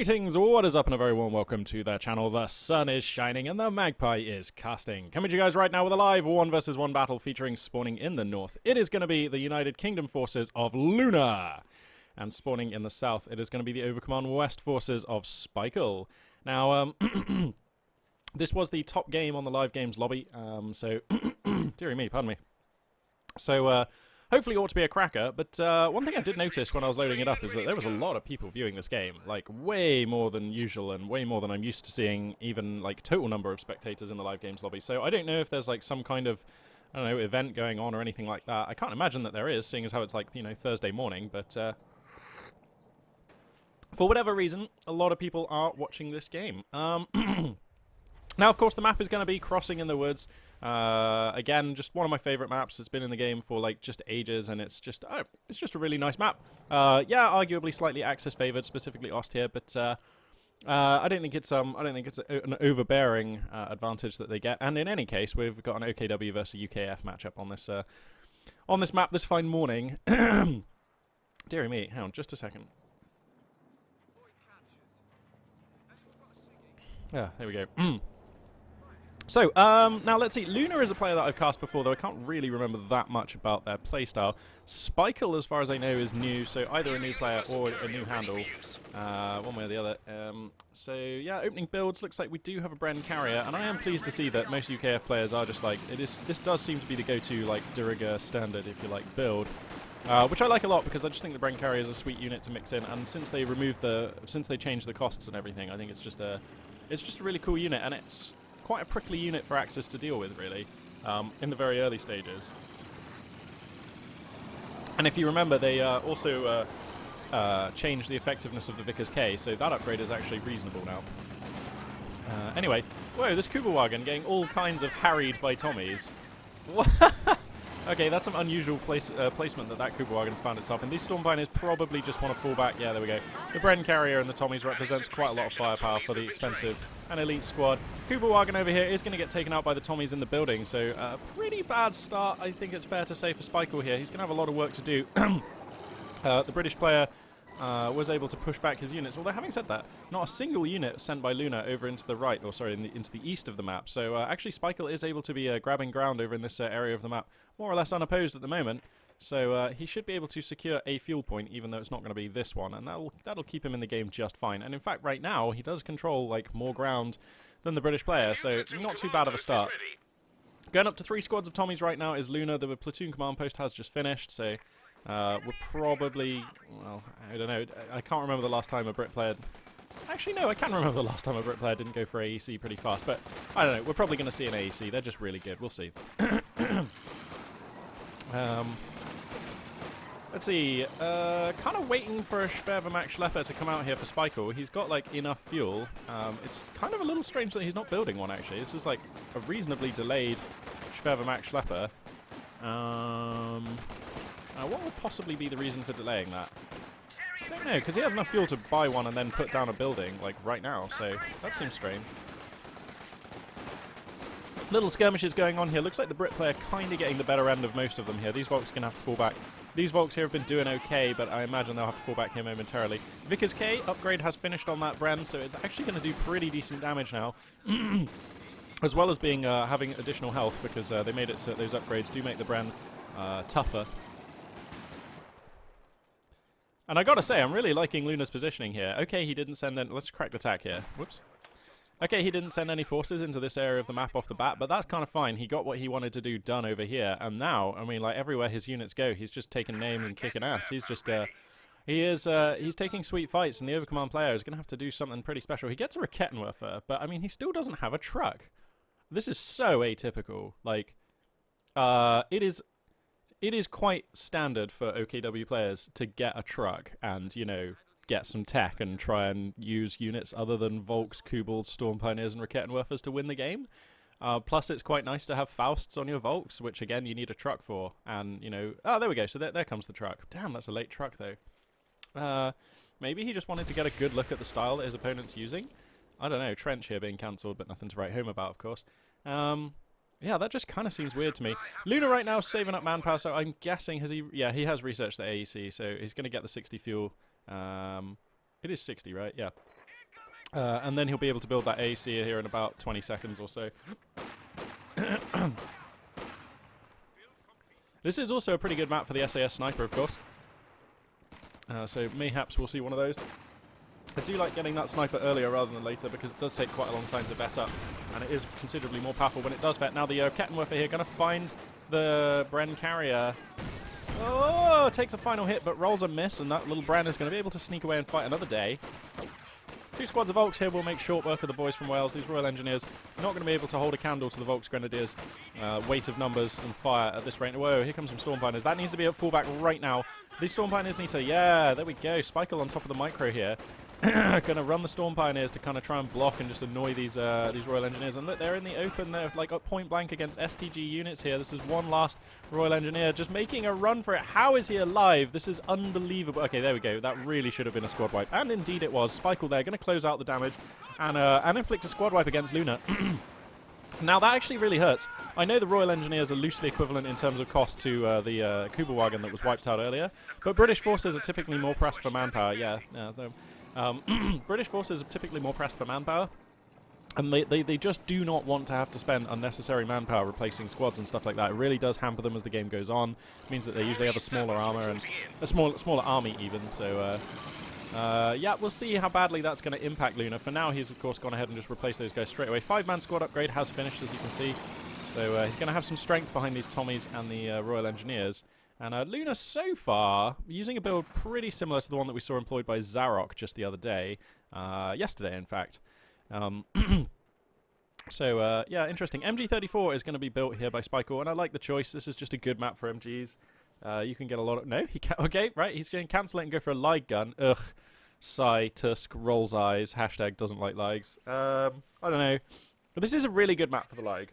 Greetings, what is up, and a very warm welcome to the channel. The sun is shining and the magpie is casting. Coming to you guys right now with a live 1 versus 1 battle featuring spawning in the north. It is going to be the United Kingdom forces of Luna. And spawning in the south, it is going to be the Overcommand West forces of Spikell. Now, this was the top game on the live games lobby, so, dearie me, pardon me. So, hopefully it ought to be a cracker, but one thing I did notice when I was loading it up is that there was a lot of people viewing this game, like way more than usual and way more than I'm used to seeing, even like total number of spectators in the live games lobby. So I don't know if there's like some kind of, I don't know, event going on or anything like that. I can't imagine that there is, seeing as how it's like, you know, Thursday morning, but for whatever reason, a lot of people are watching this game. Now, of course, the map is going to be Crossing in the Woods. Again, just one of my favorite maps. It's been in the game for like just ages, and it's just a really nice map. Yeah, arguably slightly Axis favored, specifically Ost here, but I don't think it's an overbearing advantage that they get. And in any case, we've got an OKW versus UKF matchup on this map this fine morning. Deary me, hang on, just a second. Yeah, there we go. So, now let's see. Luna is a player that I've cast before, though I can't really remember that much about their playstyle. Spikell, as far as I know, is new, so either a new player or a new handle, one way or the other. So, yeah, opening builds, looks like we do have a Bren carrier, and I am pleased to see that most UKF players are just like, this does seem to be the go-to, like, de rigueur standard, if you like, build. Which I like a lot, because I just think the Bren carrier is a sweet unit to mix in, and since they changed the costs and everything, I think it's just a really cool unit, and it's quite a prickly unit for Axis to deal with, really, in the very early stages. And if you remember, they also changed the effectiveness of the Vickers K, so that upgrade is actually reasonable now. Anyway, whoa, this Kugelwagen getting all kinds of harried by Tommies. Okay, that's some unusual placement that Kugelwagen's found itself in. These Storm Pioneers probably just want to fall back. Yeah, there we go. The Bren carrier and the Tommies represents quite a lot of firepower for the expensive and elite squad. Kugelwagen over here is going to get taken out by the Tommies in the building, so a pretty bad start, I think it's fair to say, for Spikell here. He's going to have a lot of work to do. The British player was able to push back his units, although having said that, not a single unit sent by Luna over into the right, or sorry, into the east of the map. So actually Spikell is able to be grabbing ground over in this area of the map, more or less unopposed at the moment. So he should be able to secure a fuel point, even though it's not going to be this one, and that'll keep him in the game just fine. And in fact, right now, he does control like more ground than the British player, so not too bad of a start. Going up to 3 squads of Tommies right now is Luna. The platoon command post has just finished, so we're probably, well, I don't know, I can't remember the last time a Brit player... Actually, no, I can remember the last time a Brit player didn't go for AEC pretty fast, but I don't know, we're probably going to see an AEC. They're just really good. We'll see. Let's see, kind of waiting for a Schwervermacht Schlepper to come out here for Spikell. He's got, like, enough fuel. It's kind of a little strange that he's not building one, actually. This is, like, a reasonably delayed Schwervermacht Schlepper. What would possibly be the reason for delaying that? I don't know, because he has enough fuel to buy one and then put down a building, like, right now, so that seems strange. Little skirmishes going on here. Looks like the Brit player kind of getting the better end of most of them here. These Volks are going to have to fall back. These Volks here have been doing okay, but I imagine they'll have to fall back here momentarily. Vickers K upgrade has finished on that Bren, so it's actually going to do pretty decent damage now. As well as being having additional health, because they made it so those upgrades do make the Bren tougher. And I gotta say, I'm really liking Luna's positioning here. Okay, he didn't send any... Let's crack the tack here. Whoops. Okay, he didn't send any forces into this area of the map off the bat, but that's kind of fine. He got what he wanted to do done over here. And now, I mean, like, everywhere his units go, he's just taking names and kicking ass. He's just... he's taking sweet fights, and the Overcommand player is going to have to do something pretty special. He gets a Rakettenwerfer, but, I mean, he still doesn't have a truck. This is so atypical. Like, it is quite standard for OKW players to get a truck and, you know, get some tech and try and use units other than Volks, Kubels, Storm Pioneers, and Rakettenwerfers to win the game. Plus, it's quite nice to have Fausts on your Volks, which, again, you need a truck for. And, you know... Oh, there we go. So there comes the truck. Damn, that's a late truck, though. Maybe he just wanted to get a good look at the style that his opponent's using. I don't know. Trench here being cancelled, but nothing to write home about, of course. Yeah, that just kind of seems weird to me. Luna right now is saving up manpower, so I'm guessing has he... Yeah, he has researched the AEC, so he's going to get the 60 fuel. It is 60, right? Yeah. And then he'll be able to build that AC here in about 20 seconds or so. This is also a pretty good map for the SAS Sniper, of course. So mayhaps we'll see one of those. I do like getting that sniper earlier rather than later because it does take quite a long time to vet up, and it is considerably more powerful when it does vet. Now the Kettenwerfer here going to find the Bren carrier. Oh, takes a final hit but rolls a miss, and that little Bren is going to be able to sneak away and fight another day. 2 squads of Volks here will make short work of the boys from Wales. These Royal Engineers not going to be able to hold a candle to the Volks Grenadiers' weight of numbers and fire at this rate. Whoa, here comes some Stormpiners. That needs to be at fullback right now. These Stormpiners need to, yeah, there we go. Spikell on top of the micro here. Going to run the Storm Pioneers to kind of try and block and just annoy these Royal Engineers. And look, they're in the open. They're like at point blank against STG units here. This is one last Royal Engineer just making a run for it. How is he alive? This is unbelievable. Okay, there we go. That really should have been a squad wipe. And indeed it was. Spikell there going to close out the damage and inflict a squad wipe against Luna. Now, that actually really hurts. I know the Royal Engineers are loosely equivalent in terms of cost to the Kugelwagen that was wiped out earlier, but British forces are typically more pressed for manpower. British forces are typically more pressed for manpower, and they just do not want to have to spend unnecessary manpower replacing squads and stuff like that. It really does hamper them as the game goes on. It means that they usually have a smaller armor and a smaller army even, so... yeah, we'll see how badly that's going to impact Luna. For now, he's, of course, gone ahead and just replaced those guys straight away. 5-man squad upgrade has finished, as you can see. So he's going to have some strength behind these Tommies and the Royal Engineers. And Luna, so far, using a build pretty similar to the one that we saw employed by Zarok just the other day. Yesterday, in fact. So, yeah, interesting. MG34 is going to be built here by Spikell, and I like the choice. This is just a good map for MGs. You can get a lot of... No, he can't... Okay, right, he's going to cancel it and go for a light gun. Ugh. Sigh, Tusk, rolls eyes, hashtag doesn't like ligs. I don't know. But this is a really good map for the Lig.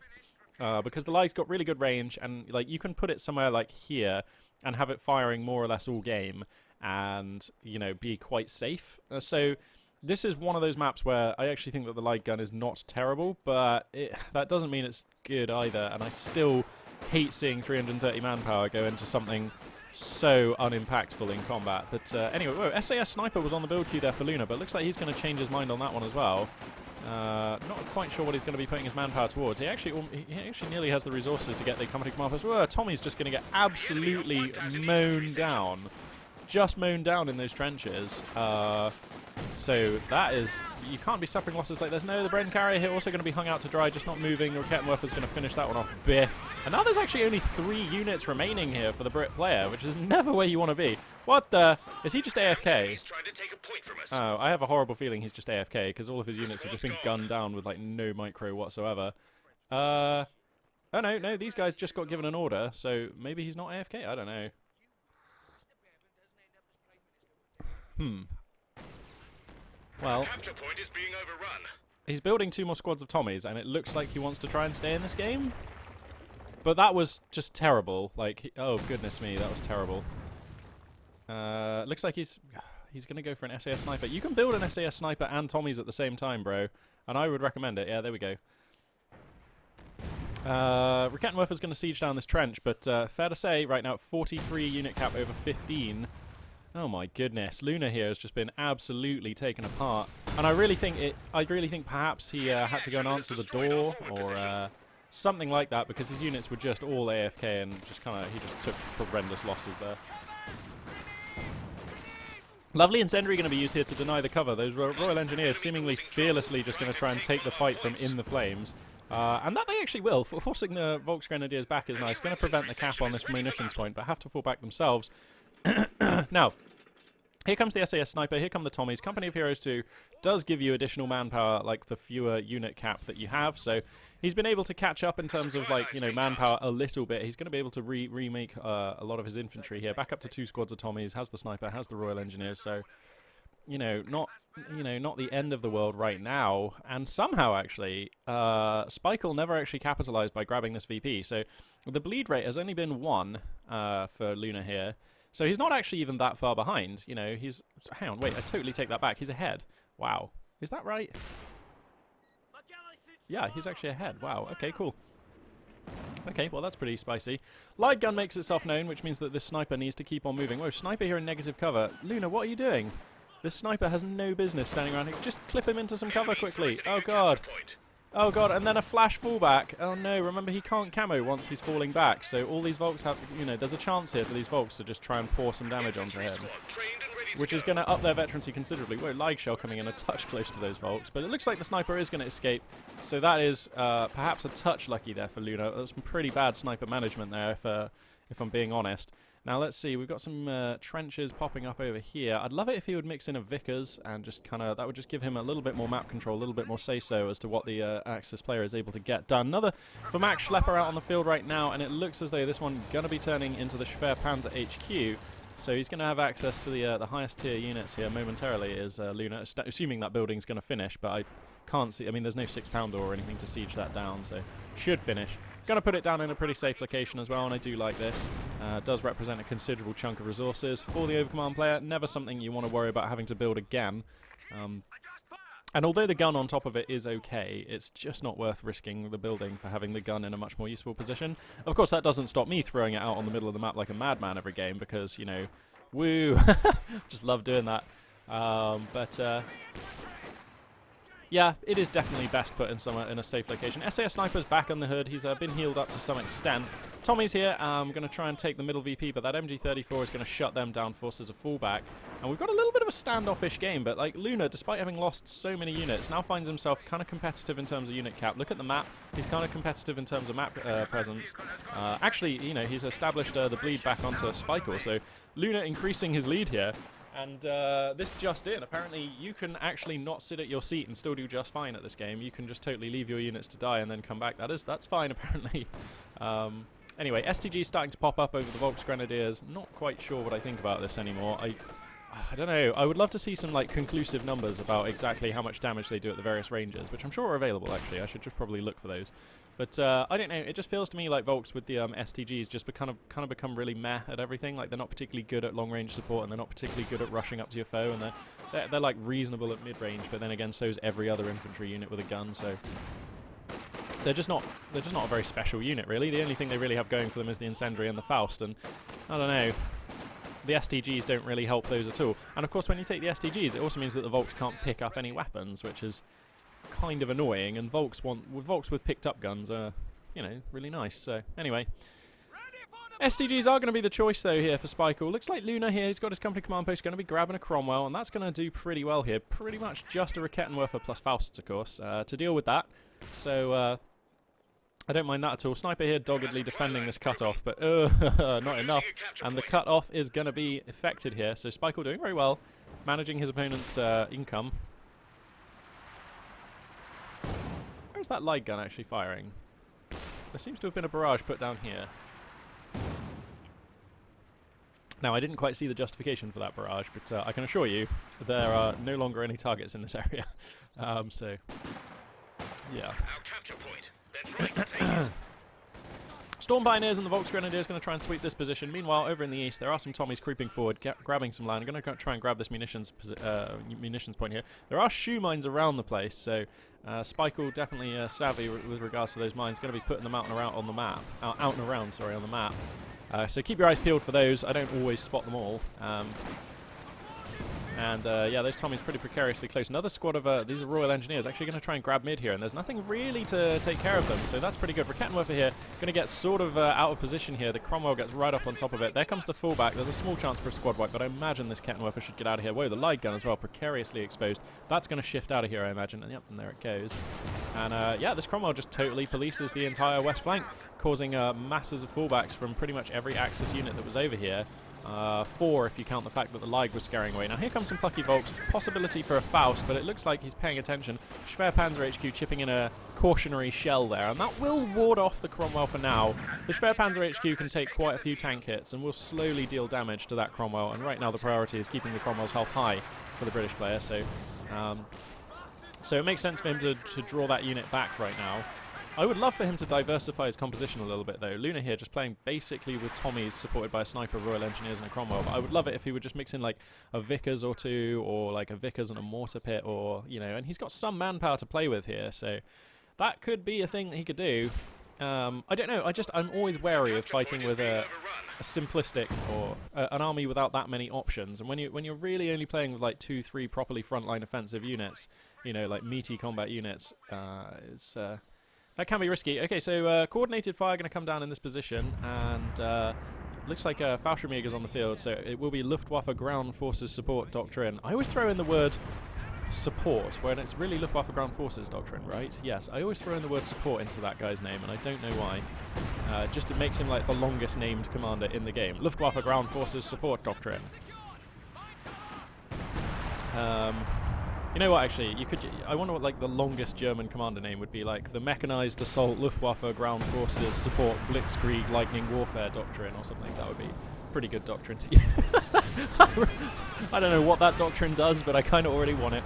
Because the Lig's got really good range, and like you can put it somewhere like here and have it firing more or less all game and, you know, be quite safe. So this is one of those maps where I actually think that the light gun is not terrible, but that doesn't mean it's good either, and I still hate seeing 330 manpower go into something so unimpactful in combat. But anyway, whoa, SAS Sniper was on the build queue there for Luna, but it looks like he's going to change his mind on that one as well. Not quite sure what he's going to be putting his manpower towards. He actually nearly has the resources to get the Comet Command Post. Whoa, Tommy's just going to get absolutely mown down. Just mown down in those trenches. So that is... You can't be suffering losses like this. No, the Bren carrier here also going to be hung out to dry, just not moving. The Kettenwerfer's going to finish that one off. Biff. And now there's actually only 3 units remaining here for the Brit player, which is never where you want to be. What the... Is he just AFK? He's trying to take a point from us. Oh, I have a horrible feeling he's just AFK, because all of his units have just been gunned down with, like, no micro whatsoever. Oh, no, these guys just got given an order, so maybe he's not AFK? I don't know. Well, capture point is being overrun. He's building 2 more squads of Tommies, and it looks like he wants to try and stay in this game. But that was just terrible. Like, oh goodness me, that was terrible. Looks like he's going to go for an SAS Sniper. You can build an SAS Sniper and Tommies at the same time, bro. And I would recommend it. Yeah, there we go. Kettenwerfer's going to siege down this trench, but fair to say, right now, 43 unit cap over 15. Oh my goodness, Luna here has just been absolutely taken apart, and I really think perhaps he had to go and answer the door or something like that, because his units were just all AFK and just he just took horrendous losses there. Lovely incendiary going to be used here to deny the cover. Those Royal Engineers seemingly fearlessly just going to try and take the fight from in the flames. And that they actually will. Forcing the Volks Grenadiers back is nice. Going to prevent the cap on this munitions point, but have to fall back themselves. Now, here comes the SAS Sniper, here come the Tommies. Company of Heroes 2 does give you additional manpower, like the fewer unit cap that you have, so he's been able to catch up in terms of, like, you know, manpower a little bit. He's going to be able to remake a lot of his infantry here. Back up to 2 squads of Tommies, has the Sniper, has the Royal Engineers, so, not the end of the world right now. And somehow, actually, Spikell never actually capitalized by grabbing this VP, so the bleed rate has only been 1 for Luna here. So he's not actually even that far behind. You know, he's... Hang on, wait, I totally take that back. He's ahead. Wow. Is that right? Yeah, he's actually ahead. Wow, okay, cool. Okay, well, that's pretty spicy. Light gun makes itself known, which means that this sniper needs to keep on moving. Whoa, sniper here in negative cover. Luna, what are you doing? This sniper has no business standing around here. Just clip him into some cover quickly. Losing Oh your god. capture point. Oh god, and then a flash fallback. Oh no, remember he can't camo once he's falling back. So all these Volks have, you know, there's a chance here for these Volks to just try and pour some damage onto him. Squad trained and ready to Which is go. going to up their veterancy considerably. Whoa, Light Shell coming in a touch close to those Volks. But it looks like the sniper is going to escape. So that is perhaps a touch lucky there for Luna. That was some pretty bad sniper management there, if I'm being honest. Now let's see, we've got some trenches popping up over here. I'd love it if he would mix in a Vickers and just kind of, that would just give him a little bit more map control, a little bit more say-so as to what the Axis player is able to get done. Another Vermac Schlepper out on the field right now, and it looks as though this one going to be turning into the Schwer Panzer HQ. So he's going to have access to the highest tier units here momentarily, is Luna, assuming that building's going to finish, but I can't see, I mean there's no 6-pounder or anything to siege that down, so should finish. Going to put it down in a pretty safe location as well, and I do like this. It does represent a considerable chunk of resources for the Overcommand player. Never something you want to worry about having to build again. And although the gun on top of it is okay, it's just not worth risking the building for having the gun in a much more useful position. Of course, that doesn't stop me throwing it out on the middle of the map like a madman every game, because, you know, woo, just love doing that. Yeah, it is definitely best put in somewhere in a safe location. SAS Sniper's back on the hood. He's been healed up to some extent. Tommy's here. I'm going to try and take the middle VP, but that MG34 is going to shut them down, force as a fallback. And we've got a little bit of a standoffish game, but like Luna, despite having lost so many units, now finds himself kind of competitive in terms of unit cap. Look at the map. He's kind of competitive in terms of map presence. Actually, you know, he's established the bleed back onto Spikell, so Luna increasing his lead here. And this just in, apparently you can actually not sit at your seat and still do just fine at this game. You can just totally leave your units to die and then come back. That's fine, apparently. Anyway, STG is starting to pop up over the Volks Grenadiers. Not quite sure what I think about this anymore. I don't know. I would love to see some like conclusive numbers about exactly how much damage they do at the various ranges, which I'm sure are available, actually. I should just probably look for those. But I don't know, it just feels to me like Volks with the STGs just kind of become really meh at everything. Like they're not particularly good at long range support, and they're not particularly good at rushing up to your foe, and they're like reasonable at mid range. But then again, so is every other infantry unit with a gun. So they're just not a very special unit, really. The only thing they really have going for them is the Incendiary and the Faust, and I don't know. The STGs don't really help those at all. And of course, when you take the STGs, it also means that the Volks can't pick up any weapons, which is kind of annoying, and Volks with picked up guns are, you know, really nice. So anyway, STGs are going to be the choice though here for Spikell. Looks like Luna here, he's got his company command post, going to be grabbing a Cromwell, and that's going to do pretty well here. Pretty much just a Rakettenwerfer plus Fausts, of course, to deal with that. So I don't mind that at all. Sniper here doggedly defending this cutoff, but not enough. And the cutoff is going to be affected here. So Spikell doing very well, managing his opponent's income. Where's that light gun actually firing? There seems to have been a barrage put down here. Now, I didn't quite see the justification for that barrage, but I can assure you there are no longer any targets in this area. So, yeah. Our capture point. They're trying to take it. Storm Pioneers and the Volks Grenadiers going to try and sweep this position. Meanwhile, over in the east, there are some Tommies creeping forward, grabbing some land. I'm going to try and grab this munitions point here. There are shoe mines around the place, so Spikell definitely savvy with regards to those mines. Going to be putting them out and around on the map. Out and around, sorry, on the map. So keep your eyes peeled for those. I don't always spot them all. Yeah, those Tommies pretty precariously close. Another squad of these are Royal Engineers actually going to try and grab mid here, and there's nothing really to take care of them, so that's pretty good. Rakettenwerfer here going to get sort of out of position here. The Cromwell gets right up on top of it. There comes the fullback. There's a small chance for a squad wipe, but I imagine this Kettenwerfer should get out of here. Whoa, the light gun as well, precariously exposed. That's going to shift out of here, I imagine. And yep, and there it goes. And yeah, this Cromwell just totally polices the entire west flank, causing masses of fullbacks from pretty much every Axis unit that was over here. 4 if you count the fact that the Ligue was scaring away. Now here comes some plucky Volks, possibility for a Faust, but it looks like he's paying attention. Schwer Panzer HQ chipping in a cautionary shell there, and that will ward off the Cromwell for now. The Schwer Panzer HQ can take quite a few tank hits and will slowly deal damage to that Cromwell, and right now the priority is keeping the Cromwell's health high for the British player, so it makes sense for him to draw that unit back right now. I would love for him to diversify his composition a little bit, though. Luna here just playing basically with Tommies supported by a sniper, Royal Engineers, and a Cromwell. But I would love it if he would just mix in like a Vickers or two, or like a Vickers and a mortar pit, or, you know, and he's got some manpower to play with here, so that could be a thing that he could do. I don't know. I'm always wary of fighting with a simplistic or an army without that many options. And when you're really only playing with like 2-3 properly frontline offensive units, you know, like meaty combat units, that can be risky. Okay, so coordinated fire going to come down in this position, and looks like Fallschirmjäger's on the field, so it will be Luftwaffe Ground Forces Support Doctrine. I always throw in the word support when it's really Luftwaffe Ground Forces Doctrine, right? Yes, I always throw in the word support into that guy's name, and I don't know why. Just it makes him like the longest named commander in the game. Luftwaffe Ground Forces Support Doctrine. You know what, actually, I wonder what like the longest German commander name would be, like the Mechanized Assault Luftwaffe Ground Forces Support Blitzkrieg Lightning Warfare Doctrine or something. That would be pretty good doctrine to use. I don't know what that doctrine does, but I kind of already want it.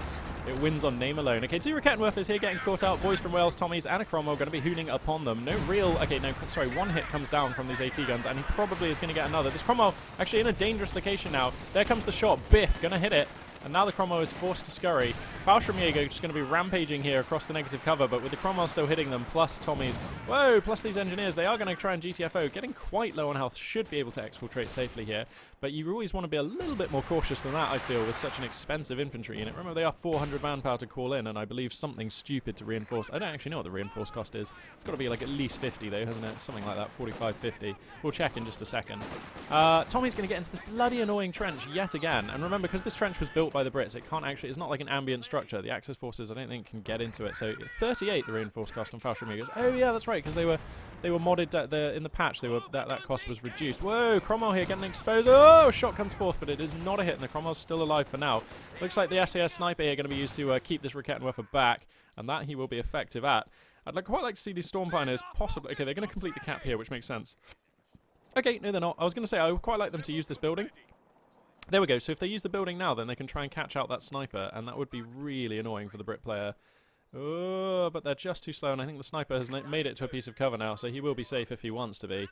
It wins on name alone. Okay, 2 Rakettenwerfers here getting caught out. Boys from Wales, Tommies, and a Cromwell going to be hooning upon them. No real... Okay, no, sorry, 1 hit comes down from these AT guns, and he probably is going to get another. This Cromwell actually in a dangerous location now. There comes the shot. Biff, going to hit it. And now the Cromwell is forced to scurry. Fallschirmjäger just going to be rampaging here across the negative cover, but with the Cromwell still hitting them, plus Tommies. Whoa, plus these engineers, they are going to try and GTFO. Getting quite low on health, should be able to exfiltrate safely here. But you always want to be a little bit more cautious than that, I feel, with such an expensive infantry unit. Remember, they are 400 manpower to call in, and I believe something stupid to reinforce. I don't actually know what the reinforce cost is. It's got to be like at least 50, though, hasn't it? Something like that, 45, 50. We'll check in just a second. Tommy's going to get into this bloody annoying trench yet again. And remember, because this trench was built by the Brits, it can't actually... It's not like an ambient structure. The Axis forces, I don't think, can get into it. So 38, the reinforce cost on Fallschirmjägers. Oh, yeah, that's right, because they were modded in the patch. That cost was reduced. Whoa, Cromwell here getting exposed. Oh, a shot comes forth, but it is not a hit, and the Cromwell's still alive for now. Looks like the SAS sniper here going to be used to keep this Rakettenwerfer back, and that he will be effective at. I'd quite like to see these Storm Pioneers possibly... Okay, they're going to complete the cap here, which makes sense. Okay, no, they're not. I was going to say, I would quite like them to use this building. There we go. So if they use the building now, then they can try and catch out that sniper, and that would be really annoying for the Brit player. Oh, but they're just too slow, and I think the sniper has made it to a piece of cover now, so he will be safe if he wants to be.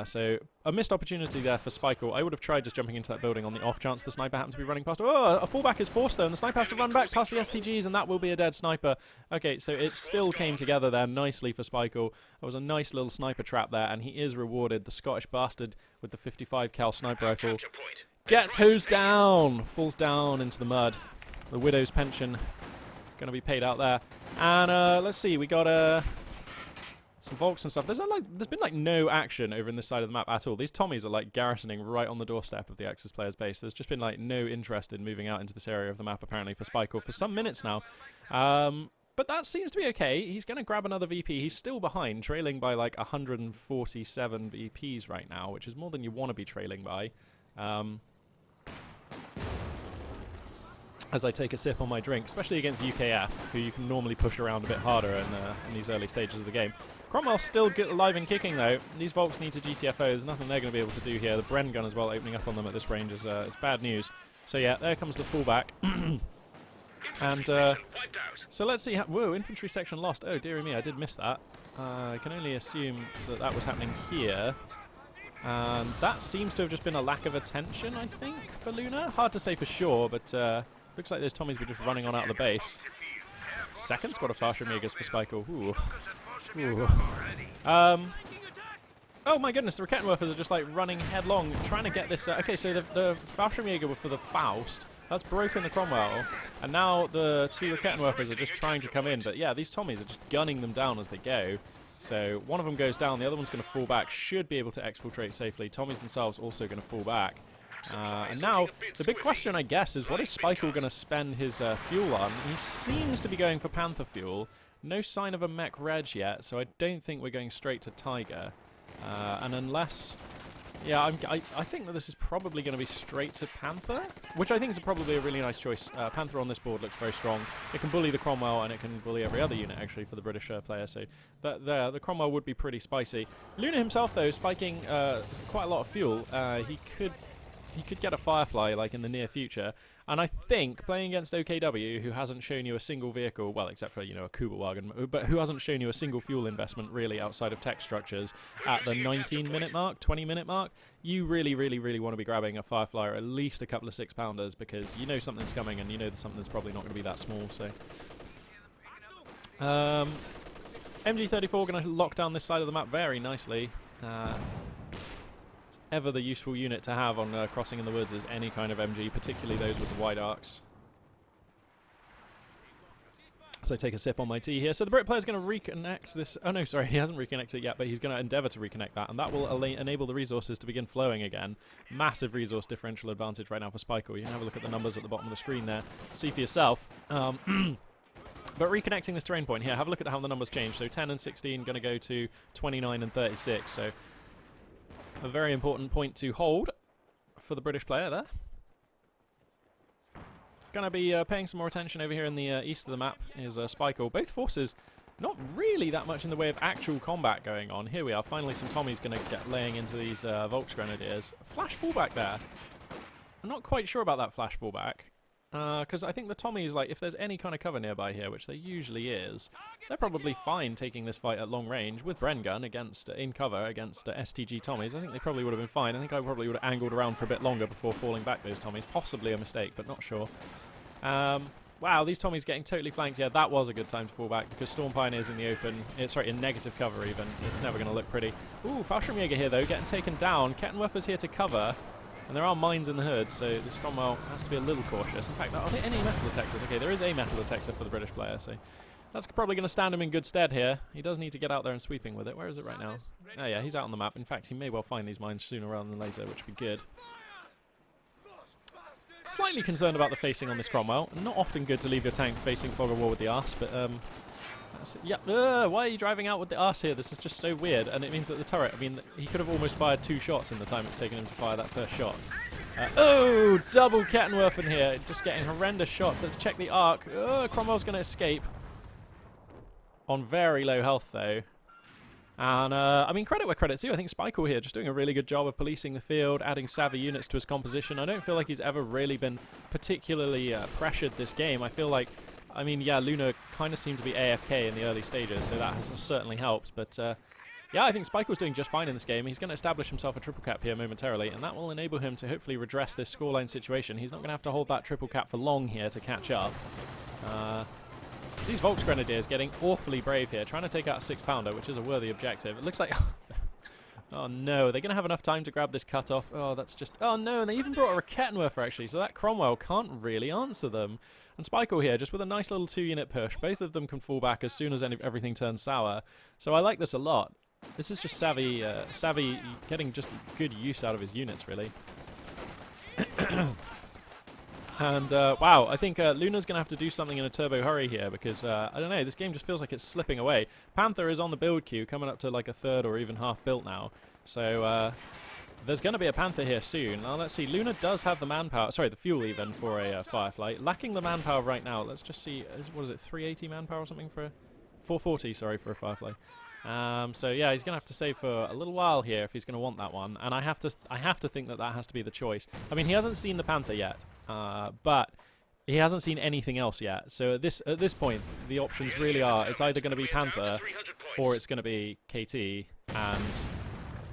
So a missed opportunity there for Spikell. I would have tried just jumping into that building on the off chance the sniper happens to be running past. Oh, a fallback is forced though, and the sniper has to run back past the STGs, and that will be a dead sniper. Okay, so it still came together there nicely for Spikell. There was a nice little sniper trap there, and he is rewarded. The Scottish bastard with the 55 cal sniper rifle gets hosed down, falls down into the mud. The widow's pension going to be paid out there. And let's see, we got some Volks and stuff. There's been like no action over in this side of the map at all. These Tommies are like garrisoning right on the doorstep of the Axis player's base. There's just been like no interest in moving out into this area of the map apparently for Spikell for some minutes now. But that seems to be okay. He's going to grab another VP. He's still behind, trailing by like 147 VPs right now, which is more than you want to be trailing by. As I take a sip on my drink, especially against UKF, who you can normally push around a bit harder in these early stages of the game. Cromwell's still alive and kicking, though. These Volks need to GTFO. There's nothing they're going to be able to do here. The Bren gun as well, opening up on them at this range is bad news. So yeah, there comes the fullback. And so let's see. Whoa, infantry section lost. Oh, dearie me, I did miss that. I can only assume that that was happening here. And that seems to have just been a lack of attention, I think, for Luna. Hard to say for sure, but looks like those Tommies were just running on out of the base. Second squad of Fallschirmjägers for Spikell. Ooh. Ooh. Oh my goodness, the Rakettenwerfers are just like running headlong, trying to get this... okay, so the Fallschirmjäger were for the Faust. That's broken the Cromwell. And now the 2 Rakettenwerfers are just trying to come in. But yeah, these Tommies are just gunning them down as they go. So one of them goes down, the other one's going to fall back, should be able to exfiltrate safely. Tommies themselves also going to fall back. And now, the big question, I guess, is what is Spikell going to spend his fuel on? He seems to be going for Panther fuel. No sign of a mech reg yet, so I don't think we're going straight to Tiger. And unless... Yeah, I think that this is probably going to be straight to Panther, which I think is probably a really nice choice. Panther on this board looks very strong. It can bully the Cromwell, and it can bully every other unit, actually, for the British player. So the Cromwell would be pretty spicy. Luna himself, though, spiking quite a lot of fuel. He could get a Firefly, like, in the near future. And I think, playing against OKW, who hasn't shown you a single vehicle, well, except for, you know, a Kugelwagen, but who hasn't shown you a single fuel investment, really, outside of tech structures, at the 19-minute mark, 20-minute mark, you really, really, really want to be grabbing a Firefly, or at least a couple of 6-pounders, because you know something's coming, and you know that something's probably not going to be that small, so... MG34 going to lock down this side of the map very nicely. Ever the useful unit to have on crossing in the woods is any kind of MG, particularly those with the wide arcs. So take a sip on my tea here. So the Brit player is going to reconnect this. Oh no, sorry, he hasn't reconnected it yet, but he's going to endeavour to reconnect that, and that will enable the resources to begin flowing again. Massive resource differential advantage right now for Spikell. You can have a look at the numbers at the bottom of the screen there. See for yourself. But reconnecting this terrain point here, have a look at how the numbers change. So 10 and 16 going to go to 29 and 36. So a very important point to hold for the British player there. Going to be paying some more attention over here in the east of the map is Spikell. Both forces not really that much in the way of actual combat going on. Here we are. Finally some Tommies going to get laying into these Volksgrenadiers. Flash fallback there. I'm not quite sure about that flash fallback. Because I think the Tommies, like, if there's any kind of cover nearby here, which there usually is, they're probably fine taking this fight at long range with Bren gun against in cover against STG Tommies. I think they probably would have been fine. I think I probably would have angled around for a bit longer before falling back those Tommies. Possibly a mistake, but not sure. Wow, these Tommies getting totally flanked. Yeah, that was a good time to fall back because Storm Pioneer's in the open. Sorry, in negative cover even. It's never going to look pretty. Ooh, Fallschirmjäger here though, getting taken down. Kettenwerfer's here to cover. And there are mines in the hood, so this Cromwell has to be a little cautious. In fact, are there any metal detectors? Okay, there is a metal detector for the British player, so that's probably going to stand him in good stead here. He does need to get out there and sweeping with it. Where is it right now? Oh yeah, he's out on the map. In fact, he may well find these mines sooner rather than later, which would be good. Slightly concerned about the facing on this Cromwell. Not often good to leave your tank facing fog of war with the arse, but yeah. Why are you driving out with the arse here? This is just so weird, and it means that the turret, I mean, he could have almost fired 2 shots in the time it's taken him to fire that first shot. Oh, double Kettenwerfen here, just getting horrendous shots. Let's check the arc. Cromwell's going to escape. On very low health, though. And, I mean, credit where credit's due. I think Spikell here just doing a really good job of policing the field, adding savvy units to his composition. I don't feel like he's ever really been particularly pressured this game. I feel like, I mean, yeah, Luna kind of seemed to be AFK in the early stages, so that has certainly helped. But, yeah, I think Spikell's doing just fine in this game. He's going to establish himself a triple cap here momentarily, and that will enable him to hopefully redress this scoreline situation. He's not going to have to hold that triple cap for long here to catch up. These Volksgrenadiers getting awfully brave here, trying to take out a 6-pounder, which is a worthy objective. It looks like... oh no, are they going to have enough time to grab this cutoff? Oh, that's just... oh no, and they even brought a Kettenwerfer actually, so that Cromwell can't really answer them. And Spikell here, just with a nice little 2-unit push. Both of them can fall back as soon as everything turns sour. So I like this a lot. This is just savvy, getting just good use out of his units, really. And, wow, I think Luna's going to have to do something in a turbo hurry here because, I don't know, this game just feels like it's slipping away. Panther is on the build queue, coming up to like a third or even half built now. So, there's going to be a Panther here soon. Now, let's see. Luna does have the manpower, sorry, the fuel even for a Firefly. Lacking the manpower right now. Let's just see, what is it, 380 manpower or something for a... 440, sorry, for a Firefly. So yeah, he's going to have to save for a little while here if he's going to want that one, and I have to think that has to be the choice. I mean, he hasn't seen the Panther yet, but he hasn't seen anything else yet. So at this point, the options really are: it's either going to be Panther or it's going to be KT, and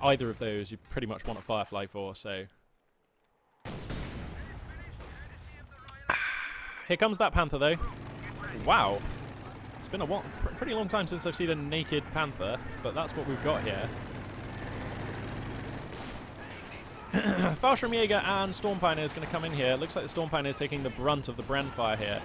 either of those you pretty much want a Firefly for. So here comes that Panther, though. Wow. It's been a pretty long time since I've seen a naked Panther, but that's what we've got here. Fallschirmjäger and Storm Pioneer is going to come in here. Looks like the Storm Pioneer is taking the brunt of the Bren fire here.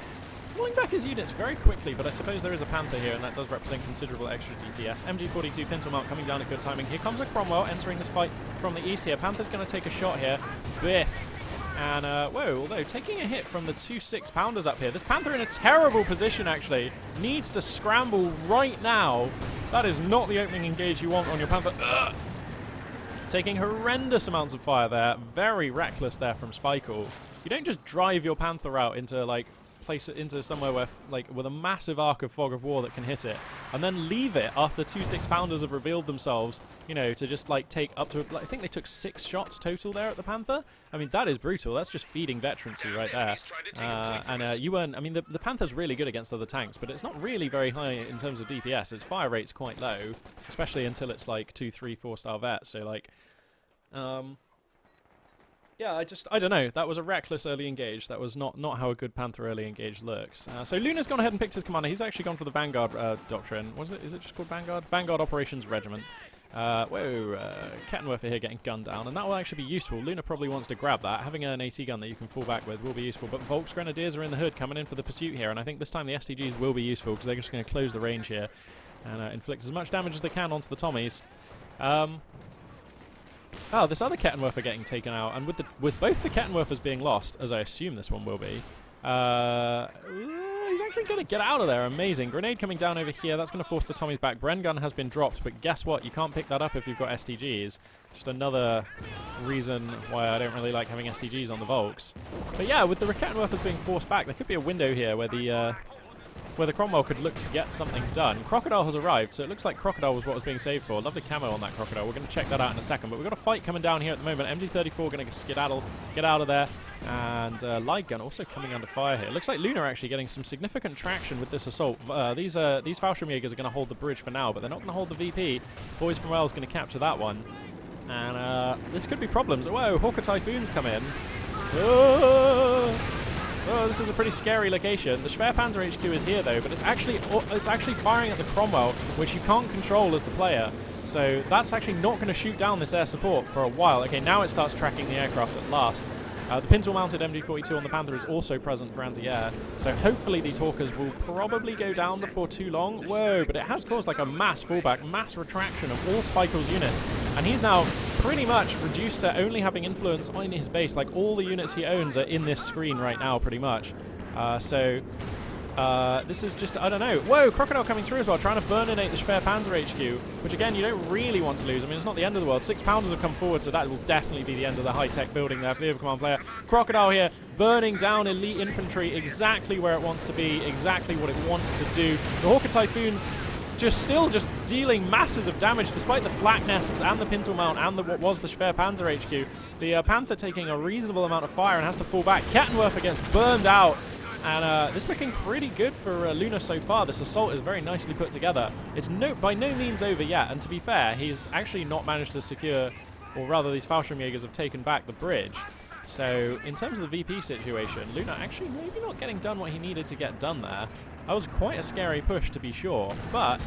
Pulling back his units very quickly, but I suppose there is a Panther here, and that does represent considerable extra DPS. MG42 Pintle Mark coming down at good timing. Here comes a Cromwell entering this fight from the east here. Panther's going to take a shot here. Biff. And, whoa, although taking a hit from the 2 6-pounders up here. This Panther in a terrible position, actually. Needs to scramble right now. That is not the opening engage you want on your Panther. Ugh. Taking horrendous amounts of fire there. Very reckless there from Spikell. You don't just drive your Panther out into, like, place it into somewhere where, like, with a massive arc of fog of war that can hit it, and then leave it after 2 6-pounders have revealed themselves, you know, to just, like, take up to, like, I think they took 6 shots total there at the Panther. I mean, that is brutal. That's just feeding veterancy right there. You weren't, I mean, the Panther's really good against other tanks, but it's not really very high in terms of DPS. Its fire rate's quite low, especially until it's, like, 2, 3, 4-star vet, so, like, yeah, Yeah, I don't know. That was a reckless early engage. That was not how a good Panther early engage looks. So Luna's gone ahead and picked his commander. He's actually gone for the Vanguard doctrine. Is it just called Vanguard? Vanguard Operations Regiment. Kettenwerfer here getting gunned down, and that will actually be useful. Luna probably wants to grab that. Having an AT gun that you can fall back with will be useful, but Volk's Grenadiers are in the hood coming in for the pursuit here, and I think this time the STGs will be useful because they're just going to close the range here and inflict as much damage as they can onto the Tommies. Oh, this other Kettenwerfer getting taken out, and with both the Kettenwerfers being lost, as I assume this one will be, he's actually going to get out of there. Amazing. Grenade coming down over here. That's going to force the Tommies back. Bren gun has been dropped, but guess what? You can't pick that up if you've got STGs. Just another reason why I don't really like having STGs on the Volks. But yeah, with the Kettenwerfers being forced back, there could be a window here where the Cromwell could look to get something done. Crocodile has arrived, so it looks like Crocodile was what was being saved for. Lovely camo on that Crocodile. We're going to check that out in a second, but we've got a fight coming down here at the moment. MG34 going to skedaddle, get out of there, and Light Gun also coming under fire here. Looks like Luna are actually getting some significant traction with this assault. These Fallschirmjägers are going to hold the bridge for now, but they're not going to hold the VP. Boys from Wales going to capture that one, and this could be problems. Whoa, Hawker Typhoons come in. Oh, this is a pretty scary location. The Schwerpanzer HQ is here though, but it's actually firing at the Cromwell, which you can't control as the player. So that's actually not going to shoot down this air support for a while. Okay, now it starts tracking the aircraft at last. The pintle-mounted MG42 on the Panther is also present for anti-air, so hopefully these Hawkers will probably go down before too long. Whoa, but it has caused like a mass fallback, mass retraction of all Spikell's units, and he's now pretty much reduced to only having influence on his base. Like all the units he owns are in this screen right now, pretty much. This is just, I don't know. Whoa, Crocodile coming through as well, trying to burninate the Schwerpanzer HQ, which again, you don't really want to lose. I mean, it's not the end of the world. 6-pounders have come forward, so that will definitely be the end of the high-tech building there for the Overcommand player. Crocodile here, burning down elite infantry exactly where it wants to be, exactly what it wants to do. The Hawker Typhoons still dealing masses of damage despite the flak nests and the pintle mount and what was the Schwerpanzer HQ. The Panther taking a reasonable amount of fire and has to fall back. Kettenwerfer gets burned out. And this is looking pretty good for Luna so far. This assault is very nicely put together. It's by no means over yet, and to be fair, he's actually not managed to secure, or rather these Fallschirmjägers have taken back the bridge. So in terms of the VP situation, Luna actually maybe not getting done what he needed to get done there. That was quite a scary push to be sure, but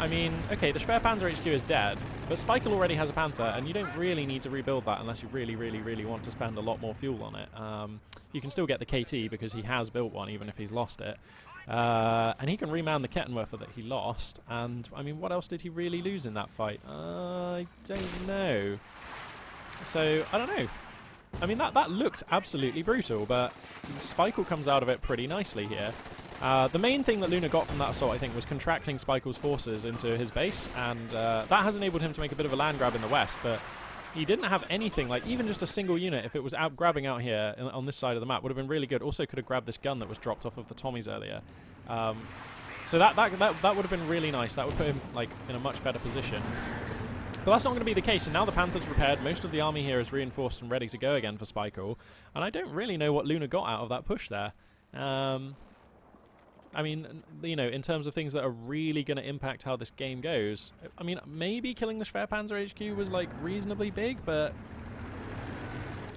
I mean, okay, the Schwerpanzer HQ is dead, but Spikell already has a Panther, and you don't really need to rebuild that unless you really want to spend a lot more fuel on it. You can still get the KT because he has built one, even if he's lost it. And he can reman the Kettenwerfer that he lost, and I mean, what else did he really lose in that fight? I don't know. So, I don't know. I mean, that looked absolutely brutal, but Spikell comes out of it pretty nicely here. The main thing that Luna got from that assault, I think, was contracting Spikell's forces into his base, and that has enabled him to make a bit of a land grab in the west, but he didn't have anything, like even just a single unit, if it was out grabbing out here on this side of the map, would have been really good. Also could have grabbed this gun that was dropped off of the Tommies earlier. So that would have been really nice. That would put him like in a much better position. But that's not going to be the case, and now the Panther's repaired. Most of the army here is reinforced and ready to go again for Spikell, and I don't really know what Luna got out of that push there. I mean, you know, in terms of things that are really going to impact how this game goes, I mean, maybe killing the Schwerpanzer HQ was, like, reasonably big, but